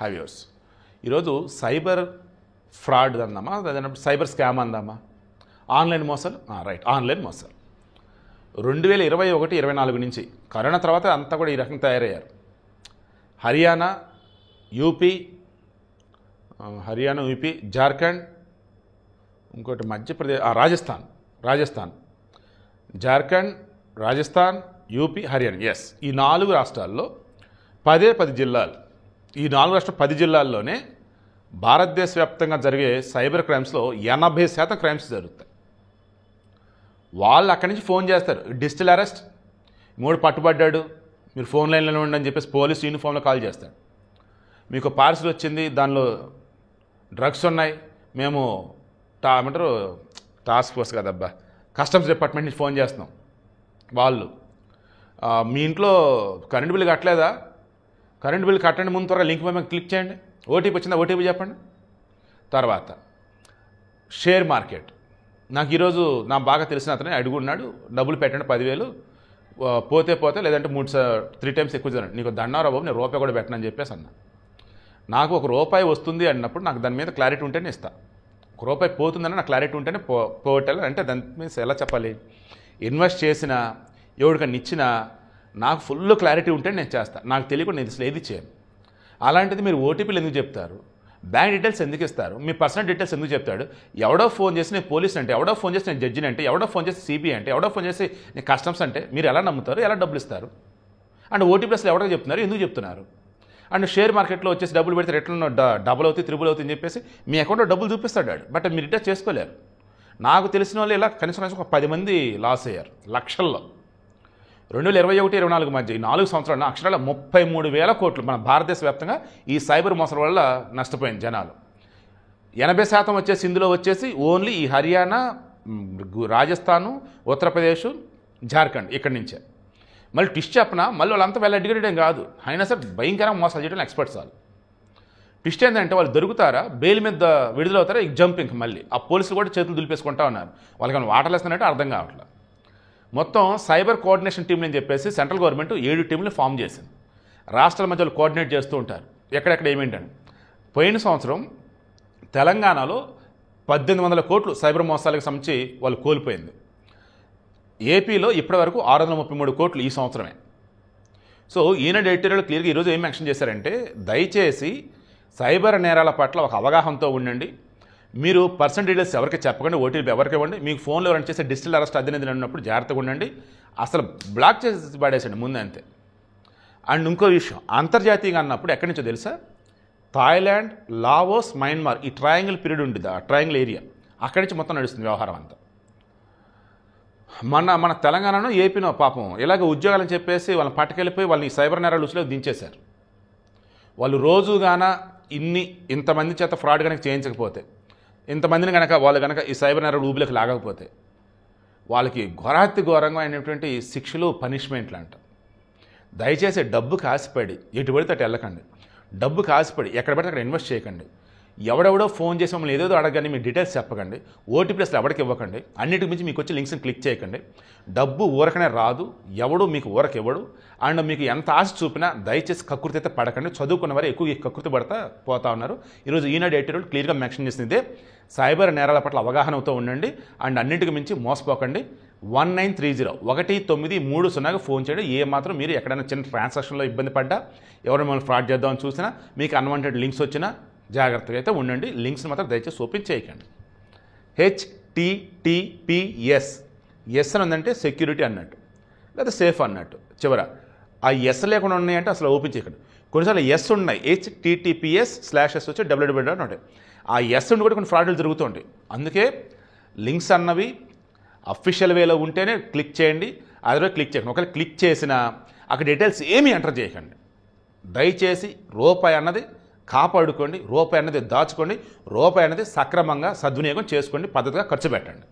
హ్యావ్యూర్స్ ఈరోజు cyber fraud అందామా, అదేనప్పుడు సైబర్ స్కామ్ అందామా, ఆన్లైన్ మోసాలు, రైట్, ఆన్లైన్ మోసాలు 2021-24 నుంచి కరోనా తర్వాత అంతా కూడా ఈ రకంగా తయారయ్యారు. హర్యానా, యూపీ, జార్ఖండ్, ఇంకోటి మధ్యప్రదేశ్, రాజస్థాన్, జార్ఖండ్, రాజస్థాన్, యూపీ, హర్యానా, ఎస్, ఈ 4 రాష్ట్రాల్లో 10 జిల్లాలు. ఈ 4 రాష్ట్రాల 10 జిల్లాల్లోనే భారతదేశ వ్యాప్తంగా జరిగే సైబర్ క్రైమ్స్లో 80% క్రైమ్స్ జరుగుతాయి. వాళ్ళు అక్కడి నుంచి ఫోన్ చేస్తారు, డిజిటల్ అరెస్ట్, 3 పట్టుబడ్డాడు, మీరు ఫోన్ లైన్లో ఉండని చెప్పేసి పోలీస్ యూనిఫామ్లో కాల్ చేస్తాడు. మీకు పార్సిల్ వచ్చింది, దానిలో డ్రగ్స్ ఉన్నాయి, మేము ఏమంటారు టాస్క్ ఫోర్స్ కదబ్బా, కస్టమ్స్ డిపార్ట్మెంట్ నుంచి ఫోన్ చేస్తున్నాం. వాళ్ళు మీ ఇంట్లో కరెంట్ బిల్లు కట్టలేదా, కరెంట్ బిల్లు కట్టండి, ముందు త్వరగా లింక్ మీద క్లిక్ చేయండి, ఓటీపీ వచ్చిందా, ఓటీపీ చెప్పండి. తర్వాత షేర్ మార్కెట్, నాకు ఈరోజు నా బాగా తెలిసిన అతనే అడుగున్నాడు, డబ్బులు పెట్టండి 10,000, పోతే లేదంటే 3 టైమ్స్ ఎక్కువ జరగండి, నీకు దండారా బాబు, నేను రూపాయి కూడా పెట్టనని చెప్పేసి అన్నా. నాకు ₹1 వస్తుంది అన్నప్పుడు నాకు దాని మీద క్లారిటీ ఉంటేనే ఇస్తా. ₹1 పోతుందని నాకు క్లారిటీ ఉంటేనే పోవటాలి. అంటే దాని మీన్స్ ఎలా చెప్పాలి, ఇన్వెస్ట్ చేసినా ఎవరికన్నా ఇచ్చినా నాకు ఫుల్ క్లారిటీ ఉంటే నేను చేస్తాను. నాకు తెలియకుండా నేను అసలు ఏది చేయను. అలాంటిది మీరు ఓటీపీలు ఎందుకు చెప్తారు, బ్యాంక్ డీటెయిల్స్ ఎందుకు ఇస్తారు, మీ పర్సనల్ డీటెయిల్స్ ఎందుకు చెప్తాడు. ఎవడో ఫోన్ చేసి నేను పోలీస్ అంటే, ఎవడో ఫోన్ చేసి నేను జడ్జిని అంటే, ఎవడో ఫోన్ చేసి సిబిఐ అంటే, ఎవడో ఫోన్ చేసి నేను కస్టమ్స్ అంటే మీరు ఎలా నమ్ముతారు, ఎలా డబ్బులు ఇస్తారు? అండ్ ఓటీపీ అసలు ఎవడో చెప్తున్నారు, ఎందుకు చెప్తున్నారు? అండ్ షేర్ మార్కెట్లో వచ్చేసి డబ్బులు పెడితే ఎట్లా డబుల్ అవుతుంది, త్రిబుల్ అవుతుంది అని చెప్పేసి మీ అకౌంట్లో డబ్బులు చూపిస్తాడు, బట్ మీరు రిటర్న్ చేసుకోలేరు. నాకు తెలిసిన వాళ్ళు ఇలా కనీసం ఒక 10 మంది లాస్ అయ్యారు లక్షల్లో. 2021-24 మధ్య ఈ 4 సంవత్సరాలు అక్షరాల 33,000 కోట్లు మన భారతదేశ వ్యాప్తంగా ఈ సైబర్ మోసాల వల్ల నష్టపోయింది జనాలు. 80% వచ్చేసి ఇందులో వచ్చేసి ఓన్లీ ఈ హర్యానా, రాజస్థాను, ఉత్తరప్రదేశ్, జార్ఖండ్ ఇక్కడి నుంచే. మళ్ళీ ట్విస్ట్ చెప్పినా మళ్ళీ వాళ్ళంతా వెల్ ఎడ్యుకేటెడ్ కాదు, అయినా సరే భయంకరంగా మోసాలు చేయడం ఎక్స్పర్ట్స్ వాళ్ళు. ట్విస్ట్ ఏంటంటే వాళ్ళు దొరుకుతారా, బెయిల్ మీద విడుదలవుతారా, జంపింగ్ మళ్ళీ ఆ పోలీసులు కూడా చేతులు దులిపేసుకుంటా ఉన్నారు. వాళ్ళకి ఏమైనా వాటలేస్తున్నట్టు అర్థం కావట్లేదు. మొత్తం సైబర్ కోఆర్డినేషన్ టీంలు అని చెప్పేసి సెంట్రల్ గవర్నమెంట్ 7 టీంలు ఫామ్ చేసింది. రాష్ట్రాల మధ్య వాళ్ళు కోఆర్డినేట్ చేస్తూ ఉంటారు ఎక్కడెక్కడ ఏమేంటని. పోయిన సంవత్సరం తెలంగాణలో 1,800 కోట్లు సైబర్ మోసాలకు సంబంధించి వాళ్ళు కోల్పోయింది. ఏపీలో ఇప్పటివరకు 633 కోట్లు ఈ సంవత్సరమే. సో ఈనాడు ఎడిటోరియల్ క్లియర్గా ఈరోజు ఏం మెన్షన్ చేశారంటే, దయచేసి సైబర్ నేరాల పట్ల ఒక అవగాహనతో ఉండండి, మీరు పర్సనల్ డీటెయిల్స్ ఎవరికి చెప్పకండి, ఓటీపీ ఎవరికి ఇవ్వండి, మీకు ఫోన్లో ఎవరైనా చేసే డిజిటల్ అరెస్ట్ అధినేది ఉన్నప్పుడు జాగ్రత్తగా ఉండండి, అసలు బ్లాక్ చేసి పడేసండి ముందు అంతే. అండ్ ఇంకో విషయం, అంతర్జాతీయంగా అన్నప్పుడు ఎక్కడి నుంచో తెలుసా, థాయిలాండ్, లావోస్, మయన్మార్, ఈ ట్రయాంగిల్ పీరియడ్ ఉంటుంది, ఆ ట్రయాంగిల్ ఏరియా అక్కడి నుంచి మొత్తం నడుస్తుంది వ్యవహారం అంతా. మన తెలంగాణలో ఏపీనో పాపం ఇలాగ ఉద్యోగాలని చెప్పేసి వాళ్ళని పట్టుకెళ్ళిపోయి వాళ్ళని సైబర్ నేరాలు రుచిలో దించేశారు. వాళ్ళు రోజుగాన ఇంతమంది చేత ఫ్రాడ్ కనుక చేయించకపోతే, ఇంతమందిని కనుక వాళ్ళు కనుక ఈ సైబర్ నేరాలు ఊబిలోకి లాగకపోతే వాళ్ళకి ఘోరంగా అయినటువంటి శిక్షలు, పనిష్మెంట్లు అంట. దయచేసి డబ్బు కాసిపడి ఎటు పడితే అటు వెళ్ళకండి, డబ్బు కాసిపడి ఎక్కడ పడితే అక్కడ ఇన్వెస్ట్ చేయకండి, ఎవడెవడో ఫోన్ చేసి మమ్మల్ని ఏదేదో అడగండి, మీ డీటెయిల్స్ చెప్పకండి, ఓటీపీ అసలు ఎవరికి ఇవ్వకండి, అన్నిటికి మించి మీకు వచ్చి లింక్స్ని క్లిక్ చేయకండి. డబ్బు ఊరకనే రాదు, ఎవడు మీకు ఊరక ఇవ్వడు. అండ్ మీకు ఎంత ఆశ చూపినా దయచేసి కకృతి అయితే పడకండి. చదువుకున్న వారు ఎక్కువ కకృతి పోతా ఉన్నారు. ఈరోజు ఈనాడు ఎడిటోరియల్ క్లియర్గా మెన్షన్ చేసింది సైబర్ నేరాల పట్ల అవగాహనతో ఉండండి, అండ్ అన్నిటికి మించి మోసపోకండి. 1930 ఫోన్ చేయండి. ఏ మాత్రం మీరు ఎక్కడైనా చిన్న ట్రాన్సాక్షన్లో ఇబ్బంది పడ్డా, ఎవరు మిమ్మల్ని ఫ్రాడ్ చేద్దామని చూసినా, మీకు అన్వాంటెడ్ లింక్స్ వచ్చినా జాగ్రత్తగా అయితే ఉండండి. లింక్స్ని మాత్రం దయచేసి ఓపెన్ చేయకండి. HTTPS అని ఉందంటే సెక్యూరిటీ అన్నట్టు, లేదా సేఫ్ అన్నట్టు. చివర ఆ ఎస్ లేకుండా ఉన్నాయంటే అసలు ఓపెన్ చేయకండి. కొన్నిసార్లు ఎస్ ఉన్నాయి, HTTPS/S వచ్చి www ఉంటాయి. ఆ ఎస్ ఉండి కూడా కొన్ని ఫ్రాడ్లు జరుగుతుంటాయి. అందుకే లింక్స్ అన్నవి అఫీషియల్ వేలో ఉంటేనే క్లిక్ చేయండి, అదే క్లిక్ చేయకండి. ఒకవేళ క్లిక్ చేసినా అక్కడ డీటెయిల్స్ ఏమీ ఎంటర్ చేయకండి. దయచేసి రూపాయి అన్నది కాపాడుకోండి, రూపాయి అన్నది దాచుకోండి, రూపాయి అన్నది సక్రమంగా సద్వినియోగం చేసుకోండి, పద్ధతిగా ఖర్చు పెట్టండి.